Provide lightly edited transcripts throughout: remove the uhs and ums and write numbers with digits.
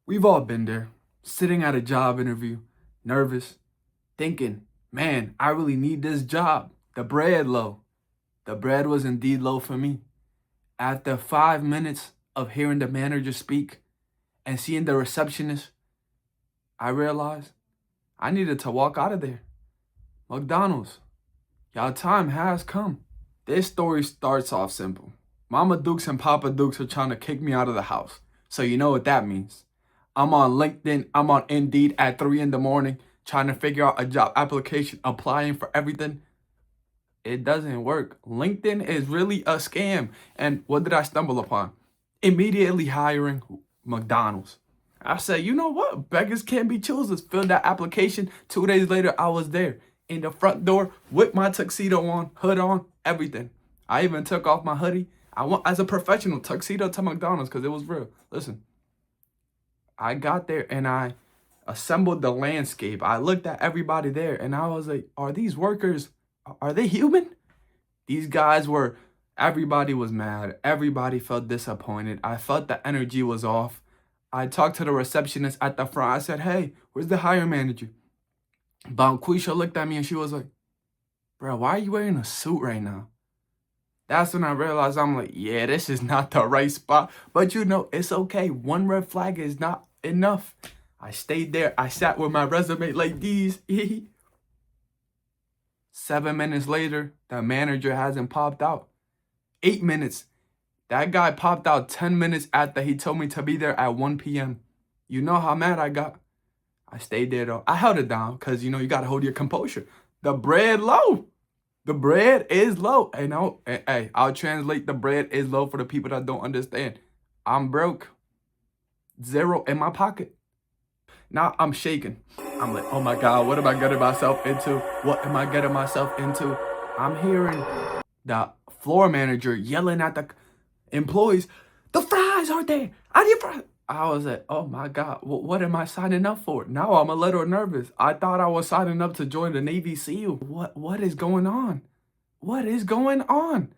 We've all been there, sitting at a job interview, nervous, thinking, man, I really need this job. The bread low. The bread was indeed low for me. After 5 minutes of hearing the manager speak and seeing the receptionist, I realized I needed to walk out of there. McDonald's, y'all time has come. This story starts off simple. Mama Dukes and Papa Dukes are trying to kick me out of the house. So you know what that means. I'm on LinkedIn, I'm on Indeed at 3 in the morning, trying to figure out a job application, applying for everything. It doesn't work. LinkedIn is really a scam. And what did I stumble upon? Immediately hiring McDonald's. I said, you know what? Beggars can't be choosers. Filled that application. 2 days later, I was there in the front door with my tuxedo on, hood on, everything. I even took off my hoodie. I went as a professional tuxedo to McDonald's because it was real. Listen, I got there and I assembled the landscape. I looked at everybody there and I was like, are these workers, are they human? These guys were, everybody was mad. Everybody felt disappointed. I felt the energy was off. I talked to the receptionist at the front. I said, hey, where's the hiring manager? Bonquisha looked at me and she was like, bro, why are you wearing a suit right now? That's when I realized, I'm like, yeah, this is not the right spot. But you know, it's okay. One red flag is not enough. I stayed there. I sat with my resume like these. 7 minutes later, the manager hasn't popped out. 8 minutes. That guy popped out 10 minutes after he told me to be there at 1 p.m. You know how mad I got? I stayed there though. I held it down because, you know, you got to hold your composure. The bread low. The bread is low. Hey, I'll translate the bread is low for the people that don't understand. I'm broke. Zero in my pocket. Now I'm shaking. I'm like, oh my God, what am I getting myself into? What am I getting myself into? I'm hearing the floor manager yelling at the employees, the fries are there. I need fries. I was like, oh my God, what am I signing up for? Now I'm a little nervous. I thought I was signing up to join the Navy SEAL. What is going on? What is going on?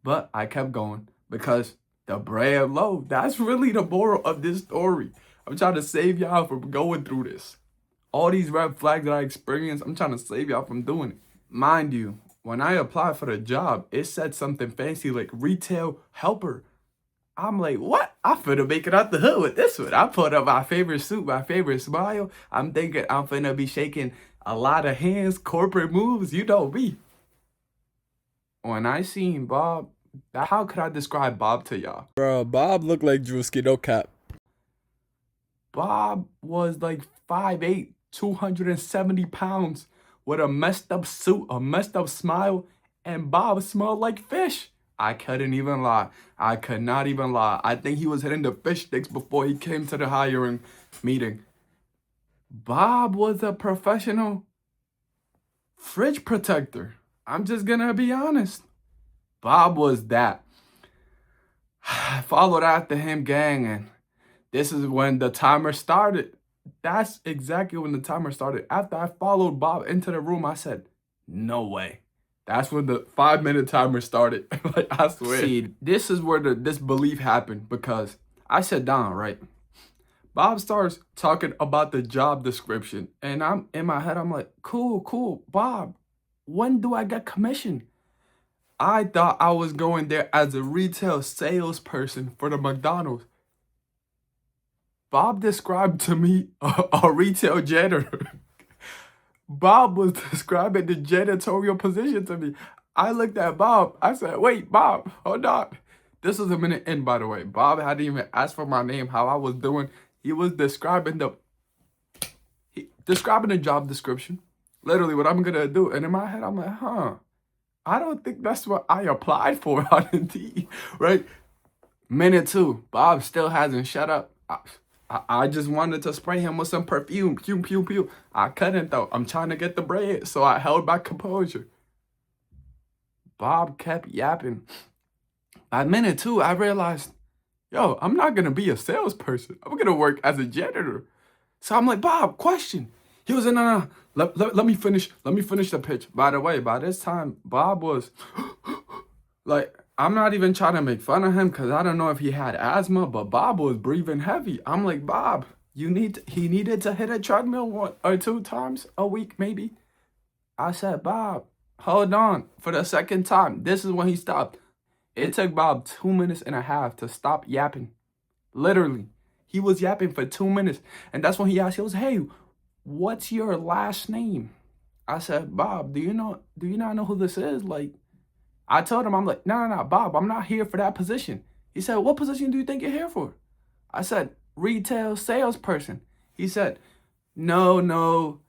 But I kept going because the bread low. That's really the moral of this story. I'm trying to save y'all from going through this. All these red flags that I experienced, I'm trying to save y'all from doing it. Mind you, when I applied for the job, it said something fancy like retail helper. I'm like, what? I finna make it out the hood with this one. I put up my favorite suit, my favorite smile. I'm thinking I'm finna be shaking a lot of hands, corporate moves. You know me. When I seen Bob, how could I describe Bob to y'all? Bro, Bob looked like Drewski, no cap. Bob was like 5'8", 270 pounds with a messed up suit, a messed up smile, and Bob smelled like fish. I couldn't even lie. I could not even lie. I think he was hitting the fish sticks before he came to the hiring meeting. Bob was a professional fridge protector. I'm just gonna be honest. Bob was that. I followed after him, gang, and this is when the timer started. That's exactly when the timer started. After I followed Bob into the room, I said, no way. That's when the 5-minute timer started. Like, I swear. See, this is where the disbelief happened because I sat down, right? Bob starts talking about the job description. And I'm in my head, I'm like, cool. Bob, when do I get commission? I thought I was going there as a retail salesperson for the McDonald's. Bob described to me a retail janitor. Bob was describing the janitorial position to me. I looked at Bob. I said, wait, Bob, hold on. This was a minute in, by the way. Bob hadn't even asked for my name, how I was doing. He was describing the job description. Literally what I'm going to do. And in my head, I'm like, I don't think that's what I applied for on Indeed, right? Minute 2, Bob still hasn't shut up. I just wanted to spray him with some perfume. Pew, pew, pew. I couldn't, though. I'm trying to get the bread, so I held my composure. Bob kept yapping. At minute 2, I realized, yo, I'm not going to be a salesperson. I'm going to work as a janitor. So I'm like, Bob, question. He was like, no. Let me finish. Let me finish the pitch. By the way, by this time, Bob was like, I'm not even trying to make fun of him because I don't know if he had asthma, but Bob was breathing heavy. I'm like, Bob, he needed to hit a treadmill 1 or 2 times a week, maybe. I said, Bob, hold on. For the second time, this is when he stopped. It took Bob 2.5 minutes to stop yapping. Literally. He was yapping for 2 minutes. And that's when he asked, he was, hey, what's your last name? I said, Bob, do you not know who this is? Like, I told him, I'm like, no, Bob, I'm not here for that position. He said, what position do you think you're here for? I said, retail salesperson. He said, no.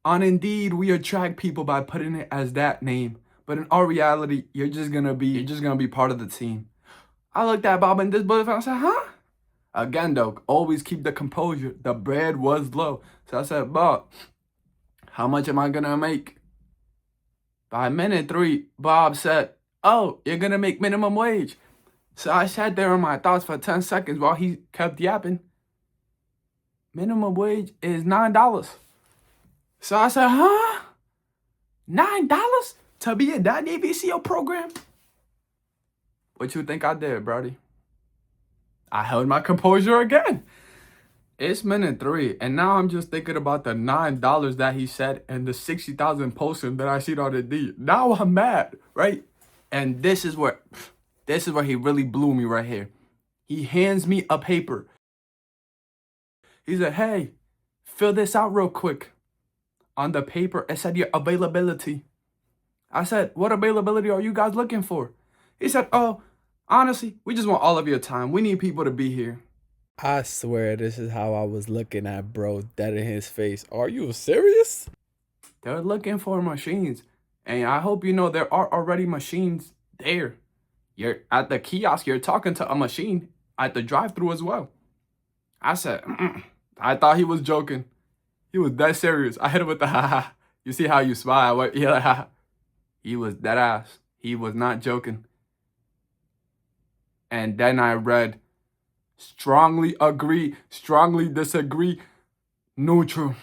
On Indeed, we attract people by putting it as that name. But in our reality, you're just gonna be part of the team. I looked at Bob and this butterfly and I said, huh? Again though, always keep the composure. The bread was low. So I said, Bob, how much am I gonna make? By minute 3, Bob said, oh, you're gonna make minimum wage. So I sat there in my thoughts for 10 seconds while he kept yapping. Minimum wage is $9. So I said, huh? $9 to be in that Navy SEAL program? What you think I did, Brody? I held my composure again. It's minute 3, and now I'm just thinking about the $9 that he said and the 60,000 posting that I see on Indeed. Now I'm mad, right? And this is where he really blew me right here. He hands me a paper. He said, hey, fill this out real quick. On the paper, it said your availability. I said, what availability are you guys looking for? He said, oh, honestly, we just want all of your time. We need people to be here. I swear this is how I was looking at bro dead in his face. Are you serious? They're looking for machines. And I hope you know there are already machines there. You're at the kiosk, you're talking to a machine at the drive-thru as well. I said, I thought he was joking. He was dead serious. I hit him with the ha. You see how you smile? What? Yeah, ha. He was dead ass. He was not joking. And then I read, strongly agree, strongly disagree, neutral.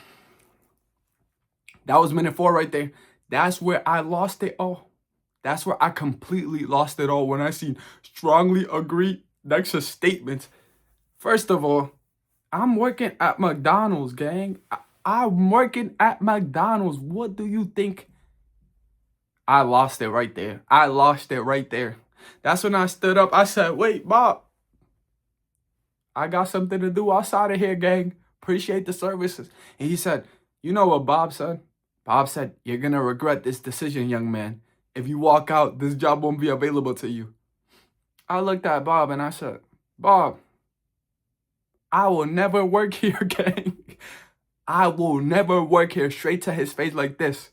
That was minute 4 right there. That's where I lost it all. That's where I completely lost it all when I seen strongly agree next to statements. First of all, I'm working at McDonald's, gang. I'm working at McDonald's. What do you think? I lost it right there. That's when I stood up. I said, wait, Bob. I got something to do outside of here, gang. Appreciate the services. And he said, you know what Bob said? Bob said, you're going to regret this decision, young man. If you walk out, this job won't be available to you. I looked at Bob and I said, Bob, I will never work here, gang. I will never work here. Straight to his face like this.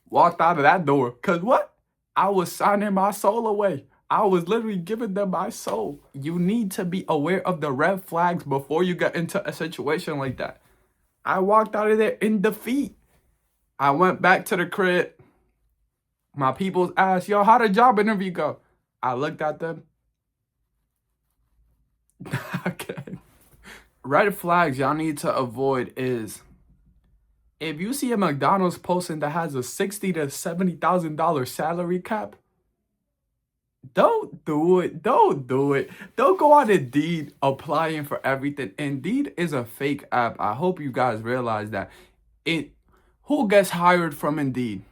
Walked out of that door. Because what? I was signing my soul away. I was literally giving them my soul. You need to be aware of the red flags before you get into a situation like that. I walked out of there in defeat. I went back to the crib. My peoples asked, yo, how'd the job interview go? I looked at them. Okay. Red flags y'all need to avoid is if you see a McDonald's posting that has a $60,000 to $70,000 salary cap, don't do it. Don't do it. Don't go on Indeed applying for everything. Indeed is a fake app. I hope you guys realize that. Who gets hired from Indeed?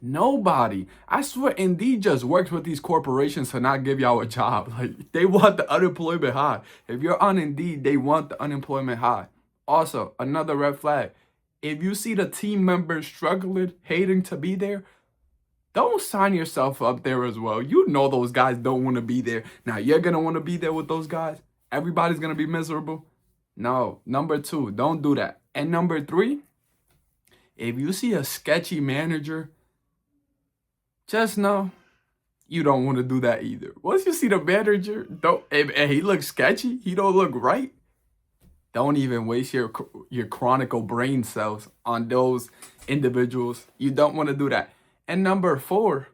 Nobody. I swear Indeed just works with these corporations to not give y'all a job. Like, they want the unemployment high. If you're on Indeed, they want the unemployment high. Also, another red flag. If you see the team members struggling, hating to be there, don't sign yourself up there as well. You know those guys don't want to be there. Now, you're going to want to be there with those guys? Everybody's going to be miserable? No. Number 2, don't do that. And number 3, if you see a sketchy manager, just know you don't want to do that either. Once you see the manager, and he looks sketchy, he don't look right, don't even waste your chronicle brain cells on those individuals. You don't want to do that. And number 4,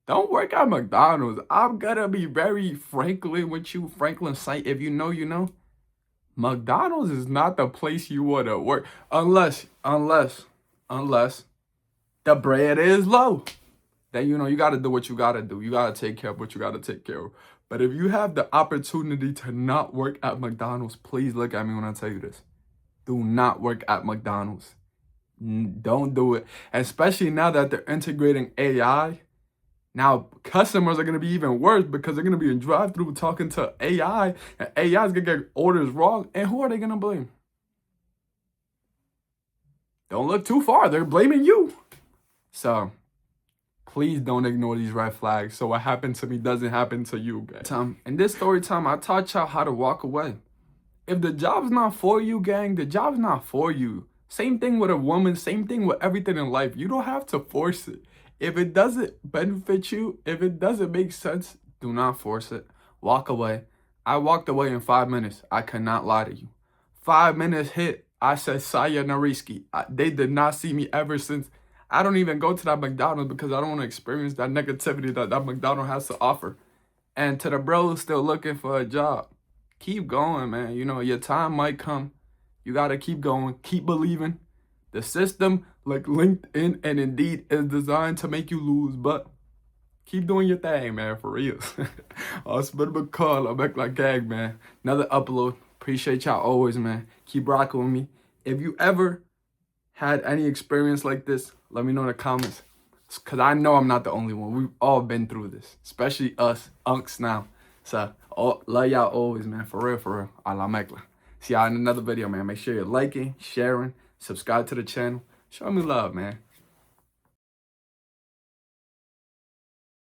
don't work at McDonald's. I'm going to be very Franklin with you, Franklin Sight. If you know, you know. McDonald's is not the place you want to work. Unless the bread is low. Then, you know, you got to do what you got to do. You got to take care of what you got to take care of. But if you have the opportunity to not work at McDonald's, please look at me when I tell you this. Do not work at McDonald's. Don't do it. Especially now that they're integrating AI. Now, customers are going to be even worse because they're going to be in drive-thru talking to AI, and AI is going to get orders wrong. And who are they going to blame? Don't look too far. They're blaming you. So, please don't ignore these red flags so what happened to me doesn't happen to you, gang. In this story time, I taught y'all how to walk away. If the job's not for you, gang, the job's not for you. Same thing with a woman, same thing with everything in life. You don't have to force it. If it doesn't benefit you, if it doesn't make sense, do not force it. Walk away. I walked away in 5 minutes. I cannot lie to you. 5 minutes hit. I said, Saya Nariski. They did not see me ever since. I don't even go to that McDonald's because I don't want to experience that negativity that McDonald's has to offer. And to the bros still looking for a job, keep going, man. You know, your time might come. You got to keep going. Keep believing. The system, like LinkedIn and Indeed, is designed to make you lose, but keep doing your thing, man, for real. I'll spit a call. I'm back like gag, man. Another upload. Appreciate y'all always, man. Keep rocking with me. If you ever had any experience like this, let me know in the comments. Because I know I'm not the only one. We've all been through this, especially us unks now. So, love y'all always, man. For real. A la Mecla. See y'all in another video, man. Make sure you're liking, sharing, subscribe to the channel. Show me love, man.